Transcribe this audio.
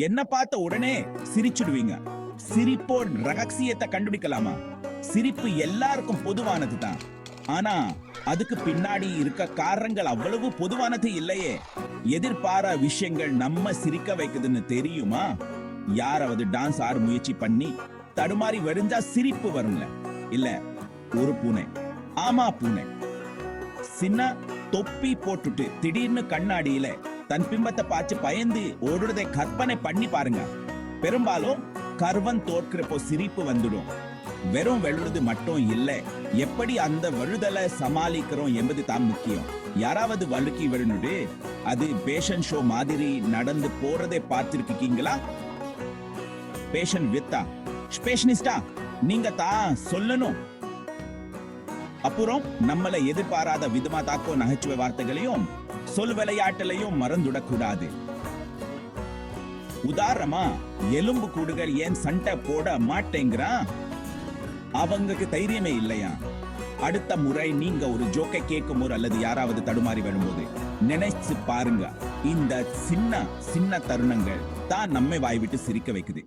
என்ன பார்த்த உடனே சிரிச்சுடுவீங்க. சிரிப்போட ரகசியத்தை கண்டுபிடிக்கலாமா? சிரிப்பு எல்லாருக்கும் பொதுவானது தான். ஆனா அதுக்கு பின்னாடி இருக்க காரணங்கள் அவ்வளவு பொதுவானது இல்லையே. எதிர்பாரா விஷயங்கள் நம்ம சிரிக்க வைக்குதுன்னு தெரியுமா? யாராவது டான்ஸ் ஆட முயற்சி பண்ணி தடுமாறி விழுந்தா சிரிப்பு வரும்ல? இல்ல, ஒரு பூனை, ஆமா பூனை, சின்ன தொப்பி போட்டுட்டு திடீர்னு கண்ணாடியில தன் பிம்பத்தை பார்த்து பயந்து ஓடுறதை கற்பனை பண்ணி பாருங்க. பெரும்பாலும் கர்வம் தோற்கிறப்போ சிரிப்பு வந்துடும். வெறும் வெழுது மட்டும் இல்ல, எப்படி அந்த வழுதலை சமாளிக்கிறோம் என்பது தான் முக்கியம். யாராவது வழுக்கி விழுந்துட்டு அது பேஷன் ஷோ மாதிரி நடந்து போறதை பார்த்திருக்கீங்களா? பேஷன் வித்தா ஸ்பெஷலிஸ்டா நீங்க தான் சொல்லணும். அப்புறம் நம்மளை எதிர்பாராத விதமா தாக்கோ நகைச்சுவை வார்த்தைகளையும் சொல் விளையாட்டுலையும் மறந்துடக்கூடாது. உதாரணமா, எலும்பு கூடுகள் ஏன் சண்டை போட மாட்டேங்கிறான்? அவங்களுக்கு தைரியமே இல்லையா? அடுத்த முறை நீங்க ஒரு ஜோக்கை கேட்கும் போது அல்லது யாராவது தடுமாறி வரும்போது நினைச்சு பாருங்க, இந்த சின்ன சின்ன தருணங்கள் தான் நம்மை வாய்விட்டு சிரிக்க வைக்குது.